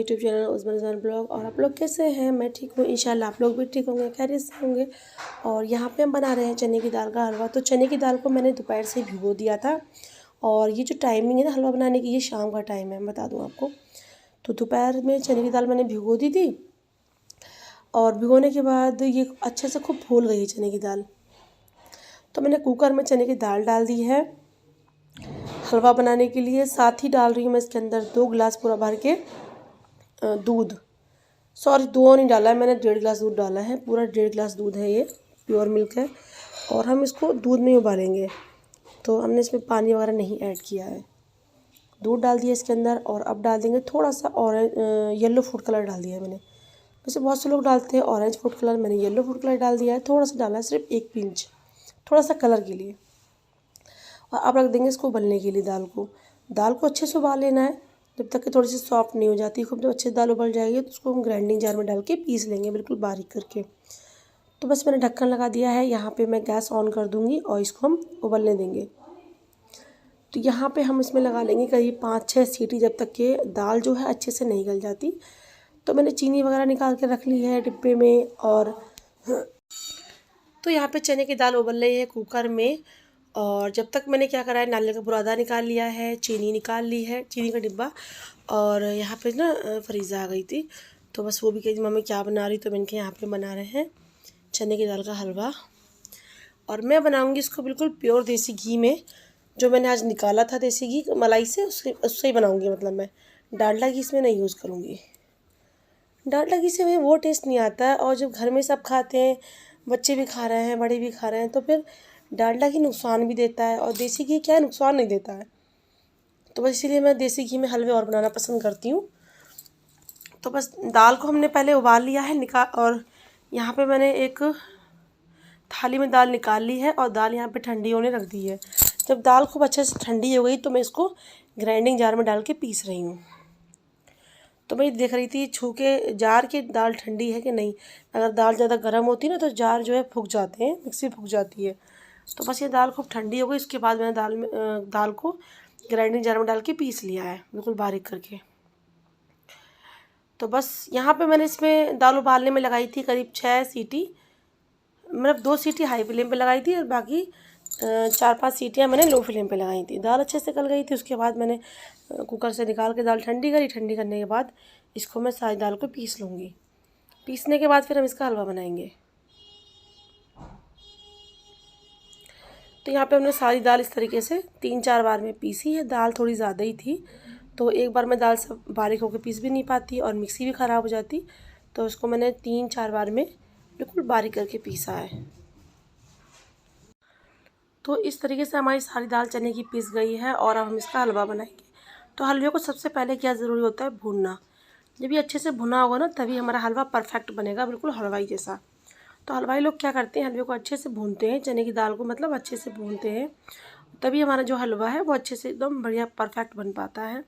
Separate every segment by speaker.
Speaker 1: YouTube channel Usman Rizwan blog. और आप लोग कैसे हैं? मैं ठीक हूँ, इंशाल्लाह आप लोग भी ठीक होंगे, खैरियत से होंगे। और यहाँ पे हम बना रहे हैं चने की दाल का हलवा। तो चने की दाल को मैंने दोपहर से भिगो दिया था। और ये जो टाइमिंग है ना हलवा बनाने की, ये शाम का टाइम है, मैं बता दूँ आपको। तो दोपहर में चने की दाल मैंने भिगो दी थी, और भिगोने के बाद ये अच्छे से खूब फूल गई है चने की दाल। तो मैंने कुकर में चने की दाल डाल दी है हलवा बनाने के लिए। साथ ही डाल रही हूँ मैं इसके अंदर 2 गिलास पूरा भर के दूध। सॉरी, 2 नहीं डाला है मैंने, 1.5 गिलास दूध डाला है। पूरा 1.5 गिलास दूध है, ये प्योर मिल्क है। और हम इसको दूध में उबालेंगे, तो हमने इसमें पानी वगैरह नहीं ऐड किया है। दूध डाल दिया इसके अंदर, और अब डाल देंगे थोड़ा सा ऑरेंज येलो फूड कलर डाल दिया है मैंने। वैसे बहुत से लोग डालते हैं ऑरेंज फूड कलर, मैंने येलो फूड कलर डाल दिया है। थोड़ा सा डाला है, सिर्फ 1 पिंच, थोड़ा सा कलर के लिए। और अब रख देंगे इसको उबलने के लिए। दाल को अच्छे से उबाल लेना है, जब तक कि थोड़ी सी सॉफ्ट नहीं हो जाती। खूब जब अच्छे से दाल उबल जाएगी तो उसको हम ग्राइंडिंग जार में डाल के पीस लेंगे, बिल्कुल बारीक करके। तो बस मैंने ढक्कन लगा दिया है। यहाँ पे मैं गैस ऑन कर दूँगी और इसको हम उबलने देंगे। तो यहाँ पे हम इसमें लगा लेंगे करीब 5-6 सीटी, जब तक कि दाल जो है अच्छे से नहीं गल जाती। तो मैंने चीनी वगैरह निकाल के रख ली है डिब्बे में। और तो यहाँ पे चने की दाल उबल रही है कुकर में। और जब तक मैंने क्या करा है, नारियल का बुरादा निकाल लिया है, चीनी निकाल ली है, चीनी का डिब्बा। और यहाँ पे ना फरीज़ा आ गई थी, तो बस वो भी कही मम्मी क्या बना रही, तो मैंने यहाँ पे बना रहे हैं चने की दाल का हलवा। और मैं बनाऊँगी इसको बिल्कुल प्योर देसी घी में, जो मैंने आज निकाला था देसी घी मलाई से, उससे ही बनाऊँगी। मतलब मैं डालडा घी इसमें नहीं यूज़ करूँगी। डालडा घी से वो टेस्ट नहीं आता है। और जब घर में सब खाते हैं, बच्चे भी खा रहे हैं, बड़े भी खा रहे हैं, तो फिर डालडा घी नुकसान भी देता है, और देसी घी क्या है, नुकसान नहीं देता है। तो बस इसीलिए मैं देसी घी में हलवे और बनाना पसंद करती हूँ। तो बस दाल को हमने पहले उबाल लिया है और यहाँ पे मैंने एक थाली में दाल निकाल ली है, और दाल यहाँ पे ठंडी होने रख दी है। जब दाल खूब अच्छे से ठंडी हो गई तो मैं इसको ग्राइंडिंग जार में डाल के पीस रही हूँ। तो मैं देख रही थी छू के जार की दाल ठंडी है कि नहीं। अगर दाल ज़्यादा गर्म होती है ना, तो जार जो है फूक जाते हैं, मिक्सी फूक जाती है। तो बस ये दाल खूब ठंडी हो गई। उसके बाद मैंने दाल को ग्राइंडिंग जार में डाल के पीस लिया है, बिल्कुल बारीक करके। तो बस यहाँ पे मैंने इसमें दाल उबालने में लगाई थी करीब 6 सीटी। मतलब 2 सीटी हाई फ्लेम पे लगाई थी, और बाकी 4-5 सीटियाँ मैंने लो फ्लेम पे लगाई थी। दाल अच्छे से गल गई थी। उसके बाद मैंने कुकर से निकाल के दाल ठंडी करी। ठंडी करने के बाद इसको मैं सारी दाल को पीस लूँगी। पीसने के बाद फिर हम इसका हलवा बनाएंगे। तो यहाँ पे हमने सारी दाल इस तरीके से 3-4 बार में पीसी है। दाल थोड़ी ज़्यादा ही थी, तो एक बार में दाल सब बारीक होकर पीस भी नहीं पाती, और मिक्सी भी ख़राब हो जाती। तो उसको मैंने 3-4 बार में बिल्कुल बारीक करके पीसा है। तो इस तरीके से हमारी सारी दाल चने की पीस गई है, और अब हम इसका हलवा बनाएंगे। तो हलवे को सबसे पहले क्या ज़रूरी होता है, भूनना। जब ये अच्छे से भुना होगा ना, तभी हमारा हलवा परफेक्ट बनेगा, बिल्कुल हलवाई जैसा। तो हलवाई लोग क्या करते हैं, हलवे को अच्छे से भूनते हैं, चने की दाल को मतलब अच्छे से भूनते हैं, तभी हमारा जो हलवा है वो अच्छे से एकदम बढ़िया परफेक्ट बन पाता है।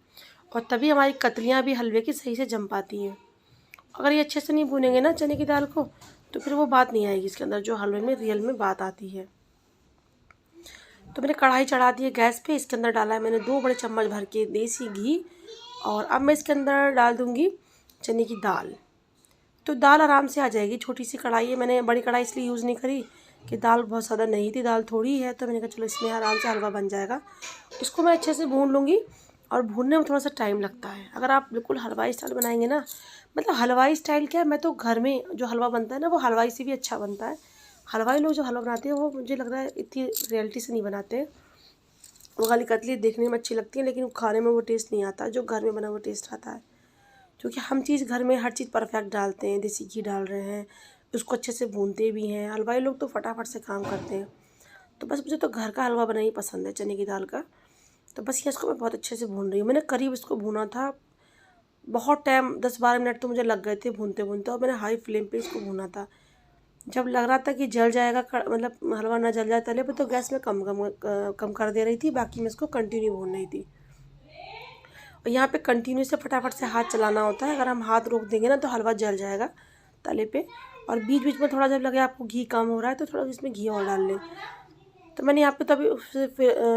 Speaker 1: और तभी हमारी कतलियाँ भी हलवे की सही से जम पाती हैं। अगर ये अच्छे से नहीं भूनेंगे ना चने की दाल को, तो फिर वो बात नहीं आएगी इसके अंदर, जो हलवे में रियल में बात आती है। तो मैंने कढ़ाई चढ़ा दी है गैस पे। इसके अंदर डाला है मैंने 2 बड़े चम्मच भर के देसी घी। और अब मैं इसके अंदर डाल दूँगी चने की दाल। तो दाल आराम से आ जाएगी। छोटी सी कढ़ाई है, मैंने बड़ी कढ़ाई इसलिए यूज़ नहीं करी कि दाल बहुत ज़्यादा नहीं थी, दाल थोड़ी है। तो मैंने कहा चलो इसमें आराम से हलवा बन जाएगा। इसको मैं अच्छे से भून लूँगी, और भूनने में थोड़ा सा टाइम लगता है। अगर आप बिल्कुल हलवाई स्टाइल बनाएंगे ना, मतलब हलवाई स्टाइल क्या है, मैं तो घर में जो हलवा बनता है ना, वो हलवाई से भी अच्छा बनता है। हलवाई लोग जो हलवा बनाते हैं, वो मुझे लग रहा है इतनी रियलिटी से नहीं बनाते। वो खाली कतली देखने में अच्छी लगती है, लेकिन खाने में वो टेस्ट नहीं आता जो घर में बना हुआ टेस्ट आता है। क्योंकि हम चीज़ घर में हर चीज़ परफेक्ट डालते हैं, देसी घी डाल रहे हैं, उसको अच्छे से भूनते भी हैं। हलवाई लोग तो फटाफट से काम करते हैं। तो बस मुझे तो घर का हलवा बनाना ही पसंद है, चने की दाल का। तो बस ये इसको मैं बहुत अच्छे से भून रही हूँ। मैंने करीब इसको भूना था बहुत टाइम, 10-12 मिनट तो मुझे लग गए थे भूनते भूनते। और मैंने हाई फ्लेम पे इसको भूना था। जब लग रहा था कि जल जाएगा, मतलब हलवा ना जल जाए तले पे, तो गैस में कम कर दे रही थी। बाकी मैं इसको कंटिन्यू भून रही थी। और यहाँ पे कंटिन्यू से फटाफट से हाथ चलाना होता है। अगर हम हाथ रोक देंगे ना, तो हलवा जल जाएगा तले पे। और बीच बीच में थोड़ा जब लगे आपको घी कम हो रहा है, तो थोड़ा इसमें घी और डाल लें। तो मैंने यहाँ पे तभी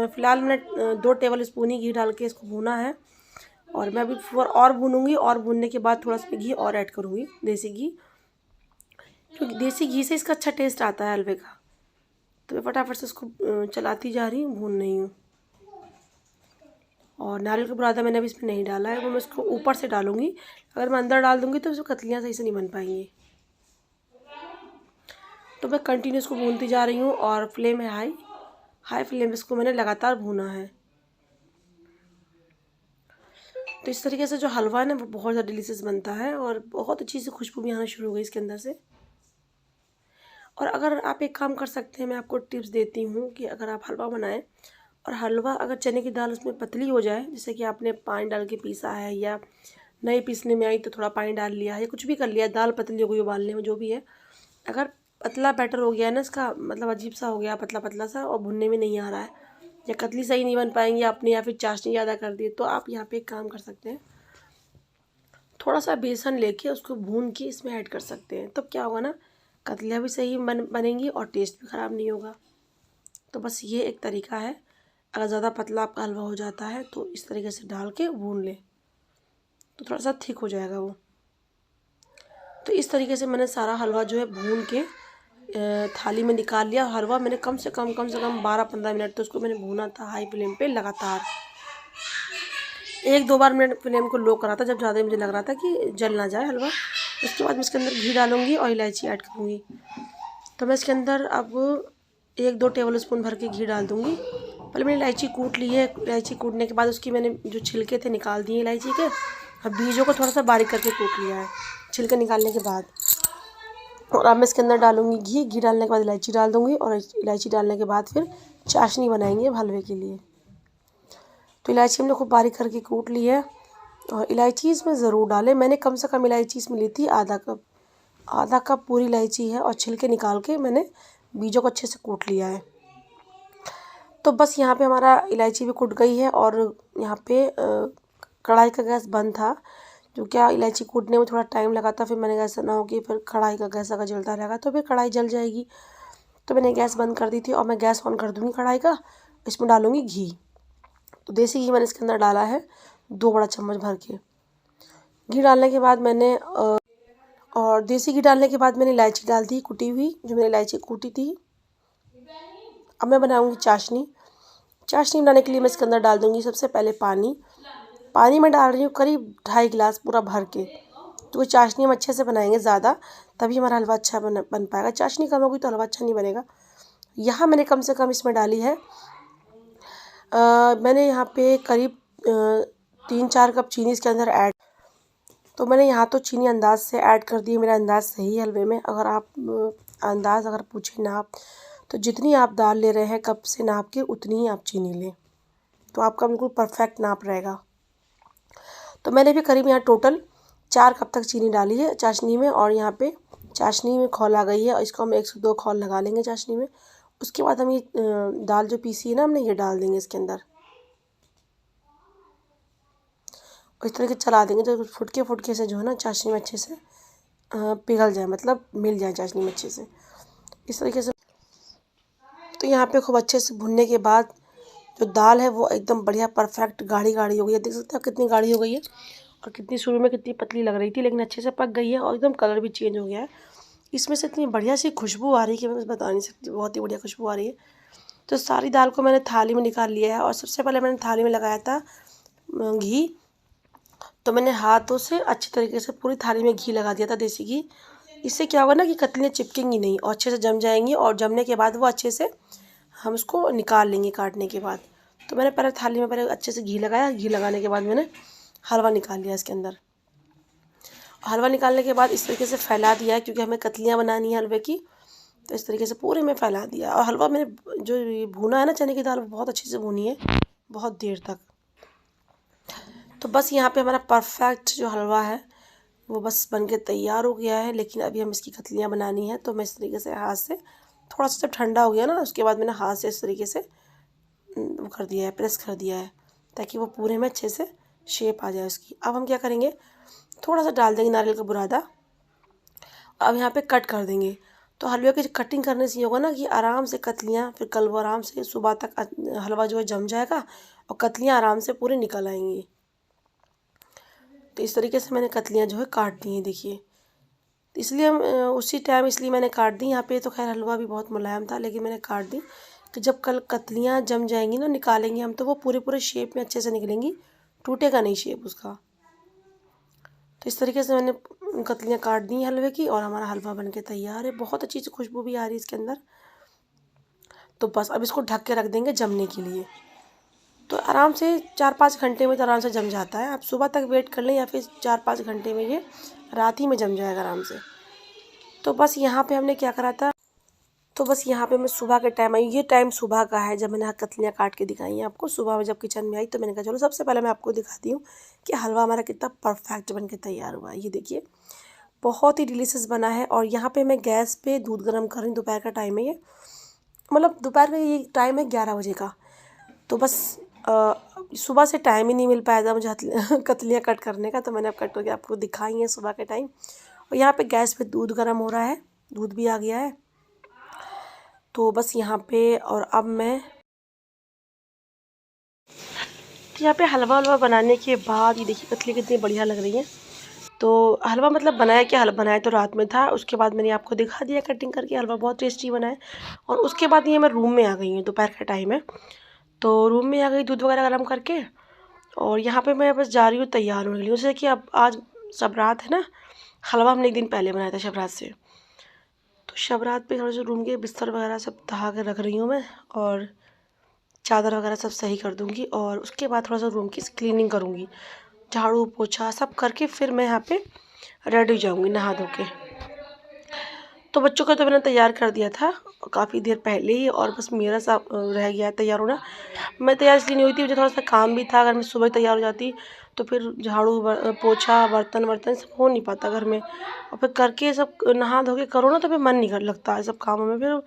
Speaker 1: फ़िलहाल मैंने 2 टेबल स्पून ही घी डाल के इसको भूना है। और मैं अभी और भूनूंगी, और भूनने के बाद थोड़ा सा घी और ऐड करूँगी, देसी घी, क्योंकि देसी घी से इसका अच्छा टेस्ट आता है हलवे का। तो मैं फटाफट से इसको चलाती जा रही हूँ, भून रही हूँ। और नारियल का बुरादा मैंने अभी इसमें नहीं डाला है, वो मैं इसको ऊपर से डालूंगी। अगर मैं अंदर डाल दूँगी तो उसमें कतलियाँ सही से नहीं बन पाएंगी। तो मैं कंटिन्यू इसको भूनती जा रही हूँ, और फ्लेम है हाई फ्लेम इसको मैंने लगातार भूना है। तो इस तरीके से जो हलवा है ना वो बहुत ज़्यादा डिलीशियस बनता है, और बहुत अच्छी सी खुशबू भी आना शुरू हो गई इसके अंदर से। और अगर आप एक काम कर सकते हैं, मैं आपको टिप्स देती हूँ कि अगर आप हलवा बनाएं, और हलवा अगर चने की दाल उसमें पतली हो जाए, जैसे कि आपने पानी डाल के पीसा है, या नहीं पीसने में आई तो थोड़ा पानी डाल लिया है, या कुछ भी कर लिया, दाल पतली हो गई उबालने में, जो भी है, अगर पतला बैटर हो गया है ना इसका, मतलब अजीब सा हो गया, पतला पतला सा, और भुनने में नहीं आ रहा है, या कतली सही नहीं बन पाएंगी आपने, या फिर चाशनी ज़्यादा कर दी, तो आप यहाँ पे एक काम कर सकते हैं, थोड़ा सा बेसन लेके उसको भून के इसमें ऐड कर सकते हैं। तब क्या होगा ना, कतलियाँ भी सही बनेंगी और टेस्ट भी ख़राब नहीं होगा। तो बस ये एक तरीका है। अगर ज़्यादा पतला आपका हलवा हो जाता है तो इस तरीके से डाल के भून लें, तो थोड़ा सा थिक हो जाएगा वो। तो इस तरीके से मैंने सारा हलवा जो है भून के थाली में निकाल लिया। हलवा मैंने कम से कम 12-15 मिनट तो उसको मैंने भूना था हाई फ्लेम पे लगातार। 1-2 बार मैंने फ्लेम को लो करा था जब ज़्यादा मुझे लग रहा था कि जल ना जाए हलवा। उसके बाद मैं इसके अंदर घी डालूँगी और इलायची ऐड करूँगी। तो मैं इसके अंदर अब 1-2 टेबल स्पून भर के घी डाल दूँगी। पहले मैंने इलायची कूट ली है। इलायची कूटने के बाद उसकी मैंने जो छिलके थे निकाल दिए इलायची के, और बीजों को थोड़ा सा बारीक करके कूट लिया है छिलके निकालने के बाद। और अब मैं इसके अंदर डालूँगी घी डालने के बाद इलायची डाल दूँगी, और इलायची डालने के बाद फिर चाशनी बनाएंगे हलवे के लिए। तो इलायची हमने खूब बारीक करके कूट ली है, और इलायची इसमें ज़रूर डालें। मैंने कम से कम इलायची इसमें ली थी आधा कप पूरी इलायची है, और छिलके निकाल के मैंने बीजों को अच्छे से कूट लिया है। तो बस यहाँ पे हमारा इलायची भी कूट गई है, और यहाँ पे कढ़ाई का गैस बंद था, जो क्या इलायची कूटने में थोड़ा टाइम लगा था। फिर मैंने ऐसा ना हो कि फिर कढ़ाई का गैस अगर जलता रहेगा तो फिर कढ़ाई जल जाएगी। तो मैंने गैस बंद कर दी थी, और मैं गैस ऑन कर दूँगी कढ़ाई का। इसमें डालूँगी घी। तो देसी घी मैंने इसके अंदर डाला है 2 बड़ा चम्मच भर के। घी डालने के बाद मैंने और देसी घी डालने के बाद मैंने इलायची डाल दी कुटी हुई, जो मैंने इलायची कूटी थी। अब मैं बनाऊँगी चाशनी। चाशनी बनाने के लिए मैं इसके अंदर डाल दूँगी सबसे पहले पानी मैं डाल रही हूँ करीब 2.5 गिलास पूरा भर के। तो चाशनी हम अच्छे से बनाएंगे ज़्यादा, तभी हमारा हलवा अच्छा बन पाएगा। चाशनी कम होगी तो हलवा अच्छा नहीं बनेगा। यहाँ मैंने कम से कम इसमें डाली है मैंने यहाँ पे करीब 3-4 कप चीनी इसके अंदर ऐड। तो मैंने यहाँ तो चीनी अंदाज़ से ऐड कर दी है। मेरा अंदाज़ सही है हलवे में। अगर आप अंदाज़ अगर पूछे नाप, तो जितनी आप दाल ले रहे हैं कप से नाप के उतनी ही आप चीनी लें, तो आपका बिल्कुल परफेक्ट नाप रहेगा। तो मैंने भी करीब यहाँ टोटल 4 कप तक चीनी डाली है चाशनी में, और यहाँ पे चाशनी में खौल आ गई है, और इसको हम 1 से 2 खौल लगा लेंगे चाशनी में। उसके बाद हम ये दाल जो पीसी है ना हमने, ये डाल देंगे इसके अंदर, और इस तरह के चला देंगे तो फुटके से जो है ना चाशनी में अच्छे से पिघल जाए, मतलब मिल जाए चाशनी में अच्छे से, इस तरीके से। तो यहाँ पे खूब अच्छे से भुनने के बाद जो दाल है वो एकदम बढ़िया परफेक्ट गाढ़ी हो गई है। देख सकते हैं कितनी गाढ़ी हो गई है, और कितनी शुरू में कितनी पतली लग रही थी, लेकिन अच्छे से पक गई है, और एकदम कलर भी चेंज हो गया है। इसमें से इतनी बढ़िया सी खुशबू आ रही है कि मैं बस बता नहीं सकती, बहुत ही बढ़िया खुशबू आ रही है। तो सारी दाल को मैंने थाली में निकाल लिया है, और सबसे पहले मैंने थाली में लगाया था घी। तो मैंने हाथों से अच्छी तरीके से पूरी थाली में घी लगा दिया था, देसी घी। इससे क्या होगा ना कि कतलियाँ चिपकेंगी नहीं, और अच्छे से जम जाएंगी, और जमने के बाद वो अच्छे से हम उसको निकाल लेंगे काटने के बाद। तो मैंने पहले थाली में पहले अच्छे से घी लगाया। घी लगाने के बाद मैंने हलवा निकाल लिया इसके अंदर। हलवा निकालने के बाद इस तरीके से फैला दिया है, क्योंकि हमें कतलियाँ बनानी है हलवे की। तो इस तरीके से पूरे में फैला दिया, और हलवा मैंने जो भुना है ना चने की दाल, बहुत अच्छे से भुनी है, बहुत देर तक। तो बस यहाँ पे हमारा परफेक्ट जो हलवा है वो बस बनके तैयार हो गया है। लेकिन अभी हम इसकी कतलियाँ बनानी है, तो मैं इस तरीके से हाथ से थोड़ा सा, जब ठंडा हो गया ना, उसके बाद मैंने हाथ से इस तरीके से वो कर दिया है, प्रेस कर दिया है, ताकि वो पूरे में अच्छे से शेप आ जाए उसकी। अब हम क्या करेंगे, थोड़ा सा डाल देंगे नारियल का बुरादा। अब यहाँ पे कट कर देंगे। तो हलवे की कटिंग करने से ये होगा ना कि आराम से कतलियाँ, फिर कल वो आराम से सुबह तक हलवा जो है जम जाएगा, और कतलियाँ आराम से पूरी निकल आएंगी। तो इस तरीके से मैंने कतलियाँ जो है काट दी हैं, देखिए। इसलिए उसी टाइम इसलिए मैंने काट दी। यहाँ पे तो खैर हलवा भी बहुत मुलायम था, लेकिन मैंने काट दी कि जब कल कतलियाँ जम जाएंगी ना, निकालेंगे हम, तो वो पूरे पूरे शेप में अच्छे से निकलेंगी, टूटेगा नहीं शेप उसका। तो इस तरीके से मैंने कतलियाँ काट दी हलवे की, और हमारा हलवा बन के तैयार है। बहुत अच्छी सी खुशबू भी आ रही है इसके अंदर। तो बस अब इसको ढक के रख देंगे जमने के लिए। तो आराम से 4-5 घंटे में तो आराम से जम जाता है। आप सुबह तक वेट कर लें, या फिर 4-5 घंटे में ये रात ही में जम जाएगा आराम से। तो बस यहाँ पे हमने क्या करा था, तो बस यहाँ पे मैं सुबह के टाइम आई। ये टाइम सुबह का है जब मैंने कतलियाँ काट के दिखाई हैं आपको। सुबह में जब किचन में आई तो मैंने कहा चलो सबसे पहले मैं आपको दिखाती हूँ कि हलवा हमारा कितना परफेक्ट बन के तैयार हुआ है। ये देखिए, बहुत ही डिलीशियस बना है। और यहाँ पे मैं गैस पे दूध गर्म कर रही हूँ। दोपहर का टाइम है ये, मतलब दोपहर का ये टाइम है 11 बजे का। तो बस सुबह से टाइम ही नहीं मिल पाया था मुझे कतलियाँ कट करने का, तो मैंने अब कट करके आपको दिखाई है सुबह के टाइम। और यहाँ पे गैस पे दूध गर्म हो रहा है, दूध भी आ गया है। तो बस यहाँ पे, और अब मैं तो यहाँ पे हलवा बनाने के बाद ये देखिए कतली कितनी बढ़िया लग रही है। तो हलवा मतलब बनाया क्या, हलवा बनाया तो रात में था, उसके बाद मैंने आपको दिखा दिया कटिंग करके। हलवा बहुत टेस्टी बना है। और उसके बाद ये मैं रूम में आ गई हूँ, दोपहर का टाइम है, तो रूम में आ गई दूध वगैरह गर्म करके। और यहाँ पे मैं बस जा रही हूँ तैयार होने के लिए। जैसे कि अब आज शब रात है ना, हलवा हमने एक दिन पहले बनाया था शब रात से। तो शब रात पे थोड़ा सा रूम के बिस्तर वगैरह सब ढहा के रख रही हूँ मैं, और चादर वगैरह सब सही कर दूँगी। और उसके बाद थोड़ा सा रूम की क्लीनिंग करूँगी, झाड़ू पोछा सब करके फिर मैं यहाँ पे रेडी हो जाऊँगी नहा धो के। तो बच्चों का तो मैंने तैयार कर दिया था काफ़ी देर पहले ही, और बस मेरा सा रह गया है तैयार होना। मैं तैयार इसलिए नहीं हुई थी, मुझे थोड़ा सा काम भी था। अगर मैं सुबह तैयार हो जाती तो फिर झाड़ू पोछा बर्तन वर्तन सब हो नहीं पाता घर में। और फिर करके सब नहा धो के करो ना, तो फिर मन नहीं कर लगता है सब कामों में,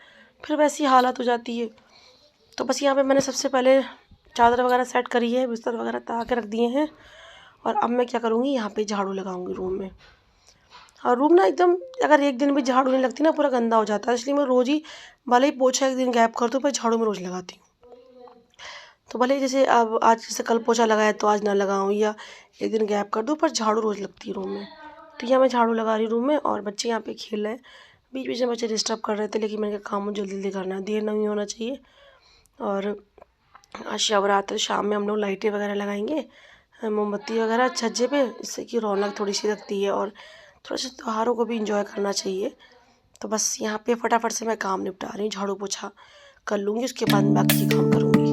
Speaker 1: फिर वैसी हालत हो जाती है। तो बस यहाँ पे मैंने सबसे पहले चादर वगैरह सेट करी है, बिस्तर वगैरह तहा के रख दिए हैं। और अब मैं क्या करूँगी, यहाँ पे झाड़ू लगाऊंगी रूम में। और रूम ना एकदम, अगर एक दिन भी झाड़ू नहीं लगती ना, पूरा गंदा हो जाता है। इसलिए मैं रोज़ ही, भले ही पोछा एक दिन गैप कर दूँ, पर झाड़ू में रोज़ लगाती हूँ। तो भले ही जैसे अब आज जैसे कल पोछा लगाया तो आज ना लगाऊँ, या एक दिन गैप कर दूँ, पर झाड़ू रोज़ लगती है रूम में। तो यहाँ मैं झाड़ू लगा रही हूँ रूम में, और बच्चे यहाँ पे खेल रहे हैं। बीच बीच में बच्चे डिस्टर्ब कर रहे थे, लेकिन मैंने कहा काम मुझे जल्दी जल्दी करना है, देर नहीं होना चाहिए। और आज शब रात, शाम में हम लोग लाइटें वगैरह लगाएंगे, मोमबत्ती वगैरह छज्जे पे, इससे कि रौनक थोड़ी सी लगती है, और थोड़ा सा त्योहारों को भी इंजॉय करना चाहिए। तो बस यहाँ पे फटाफट से मैं काम निपटा रही हूँ, झाड़ू पोछा कर लूँगी, उसके बाद बाकी काम करूँगी।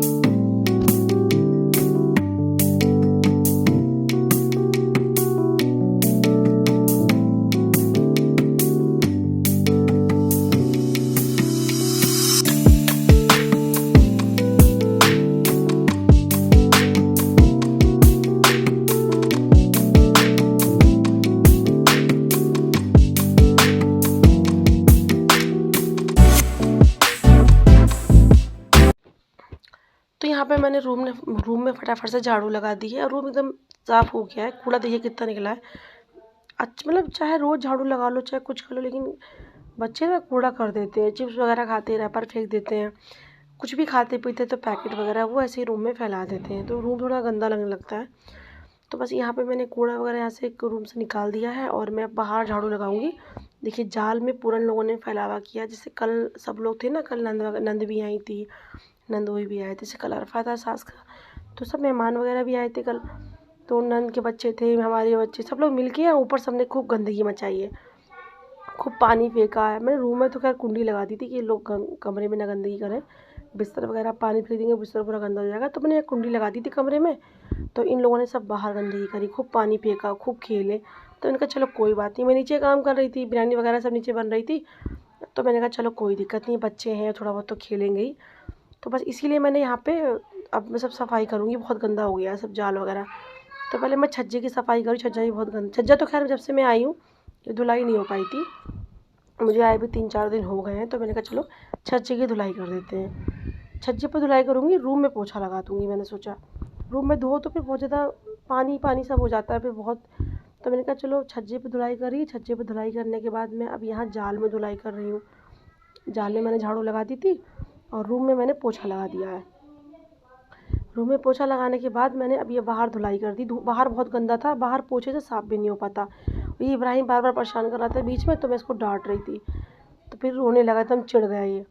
Speaker 1: तो यहाँ पे मैंने रूम में फटाफट से झाड़ू लगा दी है, और रूम एकदम साफ़ हो गया है। कूड़ा देखिए कितना निकला है। अच्छा, मतलब चाहे रोज़ झाड़ू लगा लो, चाहे कुछ कर लो, लेकिन बच्चे ना कूड़ा कर देते हैं। चिप्स वगैरह खाते हैं, रैपर फेंक देते हैं, कुछ भी खाते पीते तो पैकेट वगैरह वो ऐसे ही रूम में फैला देते हैं, तो रूम थोड़ा गंदा लगने लगता है। तो बस यहाँ पे मैंने कूड़ा वगैरह यहाँ से एक रूम से निकाल दिया है, और मैं बाहर झाड़ू लगाऊंगी। देखिए जाल में पूरा लोगों ने फैलावा किया। जैसे कल सब लोग थे ना, कल नंद भी आई थी, नंदोई भी आए थे, जैसे कल अरफा था सास का, तो सब मेहमान वगैरह भी आए थे कल। तो नंद के बच्चे थे, हमारे बच्चे, सब लोग मिल के ऊपर सबने खूब गंदगी मचाई है, खूब पानी फेंका है। मैंने रूम में तो खैर कुंडी लगा दी थी कि लोग कमरे में ना गंदगी करें, बिस्तर वगैरह पानी फेंक देंगे, बिस्तर पूरा गंदा हो जाएगा। तो मैंने एक कुंडी लगा दी थी कमरे में। तो इन लोगों ने सब बाहर गंदगी करी, खूब पानी फेंका, खूब खेले। तो इनका चलो कोई बात नहीं, मैं नीचे काम कर रही थी, बिरयानी वगैरह सब नीचे बन रही थी। तो मैंने कहा चलो कोई दिक्कत नहीं, बच्चे हैं थोड़ा बहुत तो खेलेंगे ही। तो बस इसीलिए मैंने यहाँ पे, अब मैं सब सफाई करूँगी, बहुत गंदा हो गया है सब जाल वगैरह। तो पहले मैं छज्जे की सफाई करूँ, छज्जा भी बहुत गंदा, छज्जा तो खैर जब से मैं आई हूँ ये धुलाई नहीं हो पाई थी, मुझे आए भी 3-4 दिन हो गए हैं। तो मैंने कहा चलो छज्जे की धुलाई कर देते हैं। छज्जे पर धुलाई करूँगी, रूम में पोछा लगा दूँगी। मैंने सोचा रूम में धो तो फिर बहुत ज़्यादा पानी पानी सब हो जाता है फिर बहुत। तो मैंने कहा चलो छज्जे पे धुलाई करी। छज्जे पे धुलाई करने के बाद मैं अब यहाँ जाल में धुलाई कर रही हूँ। जाल में मैंने झाड़ू लगा दी थी, और रूम में मैंने पोछा लगा दिया है। रूम में पोछा लगाने के बाद मैंने अब ये बाहर धुलाई कर दी। बाहर बहुत गंदा था, बाहर पोछे से साफ़ भी नहीं हो पाता। ये इब्राहिम बार बार परेशान कर रहा था बीच में, तो मैं इसको डांट रही थी, तो फिर रोने लगा, एकदम चिढ़ गया ये।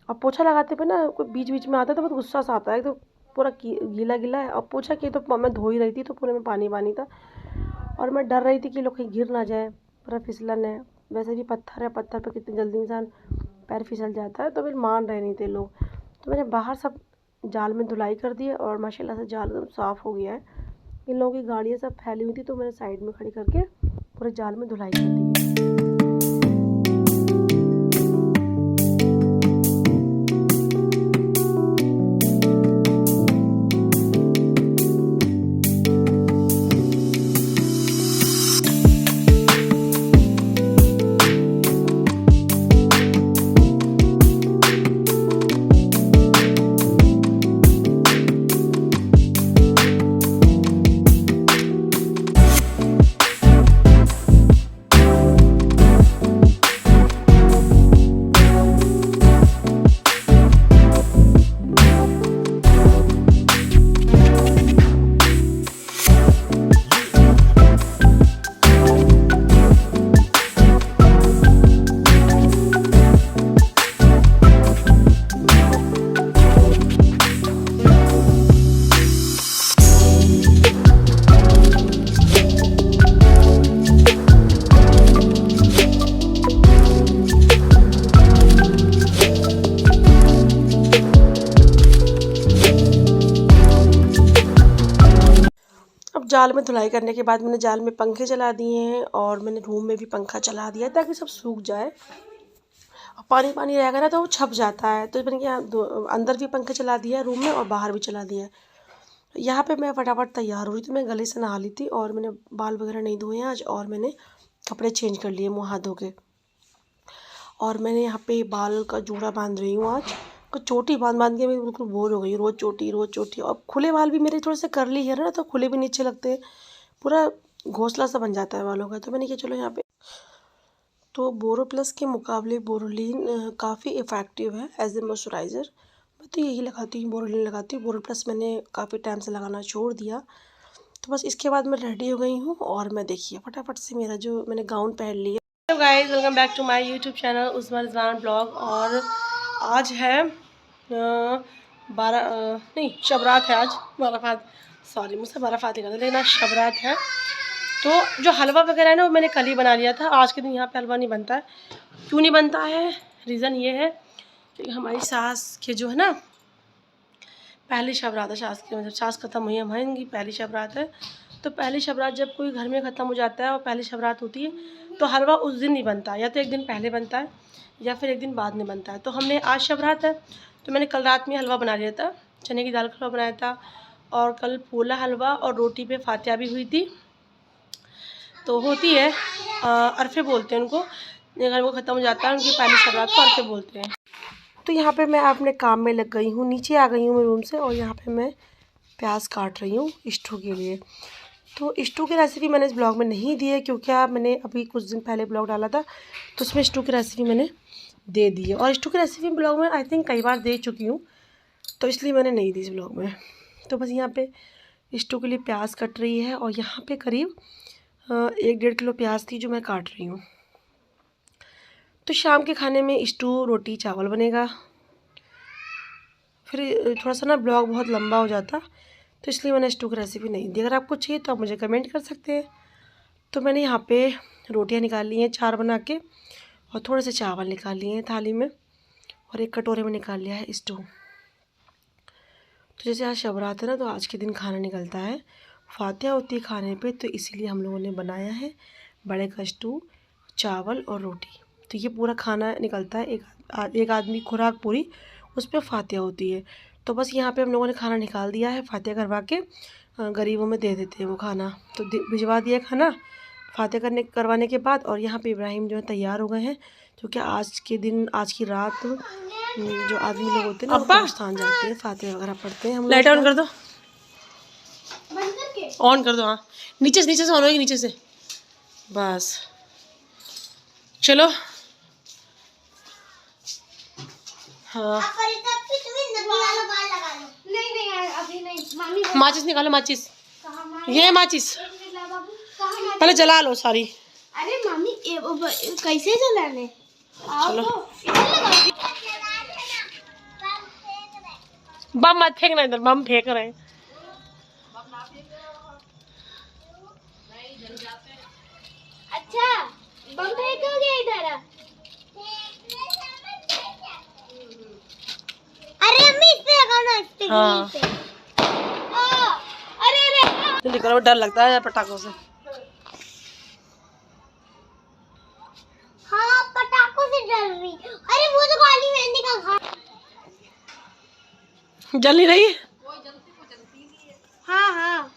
Speaker 1: अब पोछा लगाते पे ना कोई बीच बीच में आता है तो बहुत गुस्सा सा आता है, तो पूरा गीला गीला है। अब पोछा किए तो मैं धो ही रही थी, तो पूरे में पानी पानी था, और मैं डर रही थी कि लोग कहीं गिर ना जाए, पूरा फिसलन है। वैसे भी पत्थर है, पत्थर पे कितनी जल्दी इंसान पैर फिसल जाता है, तो फिर मान रहे नहीं थे लोग। तो मैंने बाहर सब जाल में धुलाई कर दी है, और माशाल्लाह से जाल एकदम साफ़ हो गया है। इन लोगों की गाड़ियाँ सब फैली हुई थी, तो मैंने साइड में खड़ी करके पूरे जाल में धुलाई कर दी है। अब जाल में धुलाई करने के बाद मैंने जाल में पंखे चला दिए हैं, और मैंने रूम में भी पंखा चला दिया है ताकि सब सूख जाए। और पानी पानी रहेगा ना तो वो छप जाता है, तो मैंने क्या अंदर भी पंखे चला दिया है रूम में, और बाहर भी चला दिया है। यहाँ पे मैं फटाफट तैयार हो रही थी, मैं गले से नहा ली थी, और मैंने बाल वगैरह नहीं धोए आज, और मैंने कपड़े चेंज कर लिए मुँह हाथ धो के। और मैंने यहाँ पे बाल का जूड़ा बांध रही हूँ आज। कुछ चोटी बांध बांध के मैं बिल्कुल बोर हो गई, रोज़ चोटी। और खुले बाल भी मेरे थोड़े से कर्ली है ना, तो खुले भी नहीं अच्छे लगते, पूरा घोंसला सा बन जाता है बालों का। तो मैंने कहा चलो यहाँ पे, तो बोरोप्लस के मुकाबले बोरोलीन काफ़ी इफ़ेक्टिव है एज ए मॉइस्चराइज़र। मैं तो यही लगाती हूँ, बोरोलीन लगाती हूँ। बोरोप्लस मैंने काफ़ी टाइम से लगाना छोड़ दिया। तो बस इसके बाद मैं रेडी हो गई हूँ, और मैं देखिए फटाफट से मेरा जो मैंने गाउन पहन लिया। Hello guys, welcome back to my YouTube channel Usma Rizwan blog. और आज है 12 नहीं शबरात है आज, बाराफात, सॉरी मुझसे बाराफात ही करते, लेकिन आज शबरात है। तो जो हलवा वगैरह है ना, वो मैंने कल ही बना लिया था। आज के दिन यहाँ पे हलवा नहीं बनता है। क्यों नहीं बनता है, रीज़न ये है कि हमारी सास के जो है ना पहली शबरात है, सास की मतलब सास ख़त्म हुई है, हमारी इनकी पहली शबरात है। तो पहली शबरात जब कोई घर में ख़त्म हो जाता है और पहली शबरात होती है, तो हलवा उस दिन नहीं बनता, या तो एक दिन पहले बनता है या फिर एक दिन बाद में बनता है। तो हमने आज शबरात है, तो मैंने कल रात में हलवा बना लिया था, चने की दाल का हलवा बनाया था, और कल पोला हलवा और रोटी पे फातिया भी हुई थी। तो होती है अरफे बोलते हैं उनको, घर वो ख़त्म हो जाता है उनकी पहली शबरात को अरफे बोलते हैं। तो यहाँ पे मैं अपने काम में लग गई हूँ, नीचे आ गई हूँ मैं रूम से, और यहाँ पे मैं प्याज काट रही हूँ स्टू के लिए। तो स्टू की रेसिपी मैंने इस ब्लॉग में नहीं दी है, क्योंकि मैंने अभी कुछ दिन पहले ब्लॉग डाला था, तो उसमें स्टू की रेसिपी मैंने दे दी है। और स्टू की रेसिपी ब्लॉग में आई थिंक कई बार दे चुकी हूँ, तो इसलिए मैंने नहीं दी इस ब्लॉग में। तो बस यहाँ पे स्टू के लिए प्याज कट रही है, और यहाँ पे करीब 1-1.5 किलो प्याज थी जो मैं काट रही हूँ। तो शाम के खाने में स्टू, रोटी, चावल बनेगा। फिर थोड़ा सा ना ब्लॉग बहुत लंबा हो जाता, तो इसलिए मैंने स्टू की रेसिपी नहीं दी। अगर आपको चाहिए तो आप मुझे कमेंट कर सकते हैं। तो मैंने यहाँ पे रोटियाँ निकाल ली हैं 4 बना के, और थोड़े से चावल निकाल लिए हैं थाली में, और एक कटोरे में निकाल लिया है स्टू। तो जैसे आज शबरात है ना, तो आज के दिन खाना निकलता है, फातिया होती है खाने पे, तो इसीलिए हम लोगों ने बनाया है बड़े का स्टू, चावल और रोटी। तो ये पूरा खाना निकलता है, एक आदमी खुराक पूरी, उस पर फातिया होती है। तो बस यहाँ पे हम लोगों ने खाना निकाल दिया है, फातिया करवा के गरीबों में दे देते हैं वो खाना। तो भिजवा दिया खाना फातिया करवाने के बाद। और यहाँ पे इब्राहिम जो है तैयार हो गए हैं, क्योंकि आज के दिन, आज की रात जो आदमी लोग होते हैं ना, वो कब्रिस्तान जाते हैं, फातिया वगैरह पढ़ते हैं हम लोग। लाइट ऑन कर दो, ऑन कर दो। हाँ, नीचे से ऑन होगी, नीचे से, बस चलो। हाँ
Speaker 2: नहीं नहीं अभी नहीं मामी।
Speaker 1: माचिस निकालो, माचिस। ये माचिस पहले जला लो सारी।
Speaker 2: अरे मामी कैसे जलाने?
Speaker 1: चलो
Speaker 2: तो इधर लगाओ।
Speaker 1: बम मत फेंकना, इधर बम फेंक रहे हैं।
Speaker 2: अच्छा बम फेंकोगे इधर? अरे अम्मी इस पे लगाओ ना, इस पे।
Speaker 1: हाँ।
Speaker 2: अरे अरे
Speaker 1: जल्दी करो, डर लगता है पटाखों से।
Speaker 2: हाँ पटाखों से डर रही। अरे वो तो काली मेहंदी का घाट।
Speaker 1: जल नहीं रही है?
Speaker 2: हाँ हाँ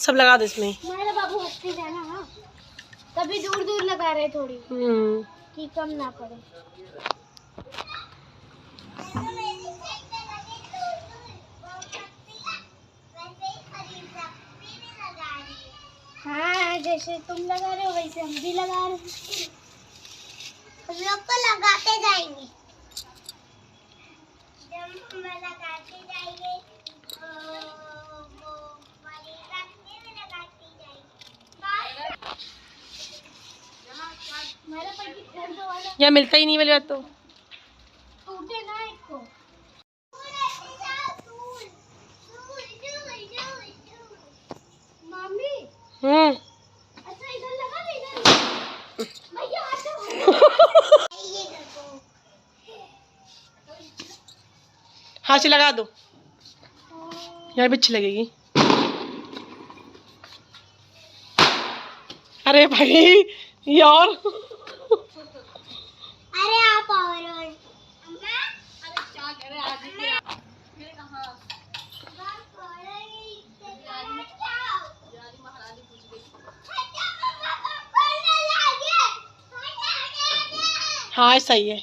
Speaker 1: सब लगा दो इसमें।
Speaker 2: मेरा बाबू हंसते जाना। हाँ तभी दूर दूर लगा रहे थोड़ी कि कम ना पड़े। हाँ जैसे तुम लगा रहे हो वैसे हम भी लगा रहे हैं। हम लोग तो लगाते जाएंगे। जब हम लगाते जाएंगे
Speaker 1: यहाँ मिलता ही नहीं वाली बात तो।
Speaker 2: टूटे ना एक को। मम्मी अच्छा इधर लगा दे, इधर भैया
Speaker 1: हाथ से लगा दो, यहाँ भी अच्छी लगेगी। अरे भाई यार
Speaker 2: अरे आप और
Speaker 1: हाँ सही है।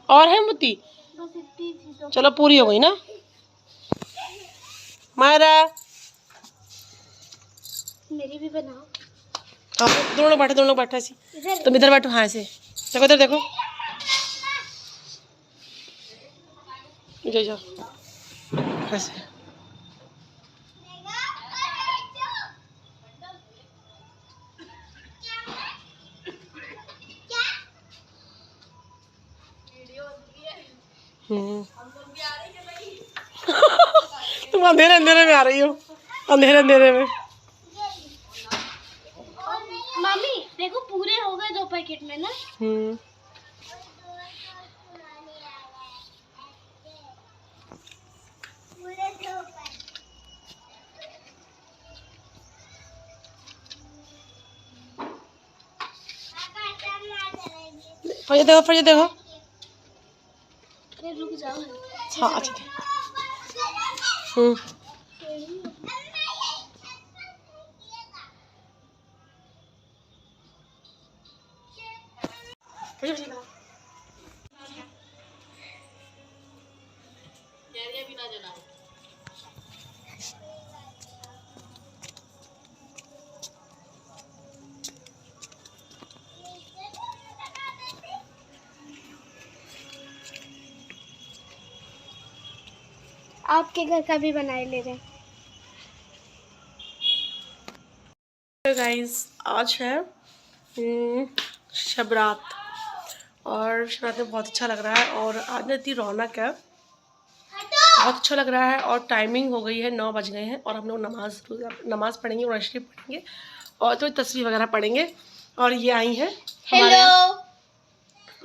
Speaker 1: और है मोती?
Speaker 2: बस इतनी थी तो।
Speaker 1: चलो पूरी हो गई ना मायरा?
Speaker 2: मेरी भी बनाओ।
Speaker 1: हाँ दोनों बैठे, दोनों बैठे ऐसी।
Speaker 2: इधर
Speaker 1: तुम इधर बैठो। हाँ ऐसे देखो, इधर देखो। जाओ ऐसे। तुम अंधेरे अंधेरे में आ रही हो, अंधेरे अंधेरे में।
Speaker 2: मम्मी देखो पूरे हो गए 2 पैकेट में ना।
Speaker 1: फर्ज देखो, फर्ज देखो।
Speaker 2: रुक जाओ।
Speaker 1: हाँ अच्छा।
Speaker 2: आपके घर का भी बनाए ले रहे।
Speaker 1: गाइस आज है शबरात और शबरात में बहुत अच्छा लग रहा है और आज ना इतनी रौनक है, बहुत अच्छा लग रहा है। और टाइमिंग हो गई है 9 बज गए हैं और हम लोग नमाज पढ़ेंगे और शरीफ पढ़ेंगे और तो तस्वीर वगैरह पढ़ेंगे। और ये आई हैं हमारे,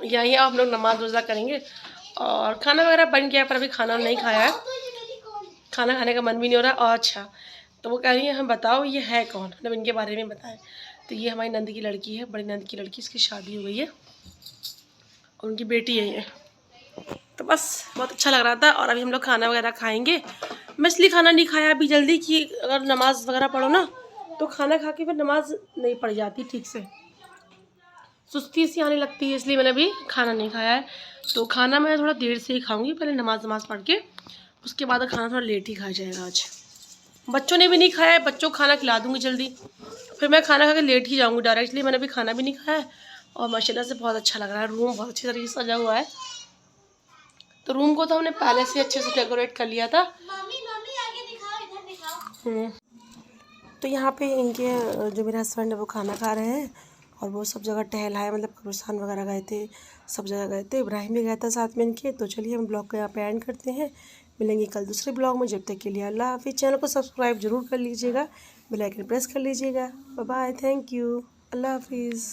Speaker 1: ये आई हैं, हम लोग नमाज रोज़ा करेंगे और खाना वगैरह बन गया पर अभी खाना नहीं खाया है, खाना खाने का मन भी नहीं हो रहा। और अच्छा तो वो कह रही है हम बताओ ये है कौन, मतलब इनके बारे में बताएं। तो ये हमारी नंद की लड़की है, बड़ी नंद की लड़की, इसकी शादी हो गई है और उनकी बेटी है ये। तो बस बहुत अच्छा लग रहा था और अभी हम लोग खाना वगैरह खाएंगे। मैं इसलिए खाना नहीं खाया अभी जल्दी कि अगर नमाज़ वगैरह पढ़ो ना तो खाना खा के फिर नमाज नहीं पढ़ जाती ठीक से, सुस्ती सी आने लगती है, इसलिए मैंने अभी खाना नहीं खाया है। तो खाना मैं थोड़ा देर से ही खाऊंगी, पहले नमाज पढ़ के उसके बाद खाना थोड़ा लेट ही खाया जाएगा। आज बच्चों ने भी नहीं खाया है, बच्चों को खाना खिला दूंगी जल्दी फिर मैं खाना खा के लेट ही जाऊँगी डायरेक्ट, इसलिए मैंने अभी खाना भी नहीं खाया है। और माशाल्लाह से बहुत अच्छा लग रहा है, रूम बहुत अच्छी तरीके से सजा हुआ है। तो रूम को तो हमने पहले से अच्छे से डेकोरेट कर लिया था।
Speaker 2: मम्मी आगे दिखाओ, इधर दिखाओ।
Speaker 1: तो यहाँ पे इनके जो मेरे हस्बैंड है वो खाना खा रहे हैं और वो सब जगह टहलाए, मतलब कब्रिस्तान वगैरह गए थे, सब जगह गए थे। इब्राहिम भी गया था साथ में इनके। तो चलिए हम ब्लॉग को यहाँ पे एंड करते हैं, मिलेंगे कल दूसरे ब्लॉग में। जब तक के लिए अल्लाह हाफिज़। चैनल को सब्सक्राइब जरूर कर लीजिएगा, बेल आइकन प्रेस कर लीजिएगा। बाय बाय, थैंक यू, अल्लाह हाफिज़।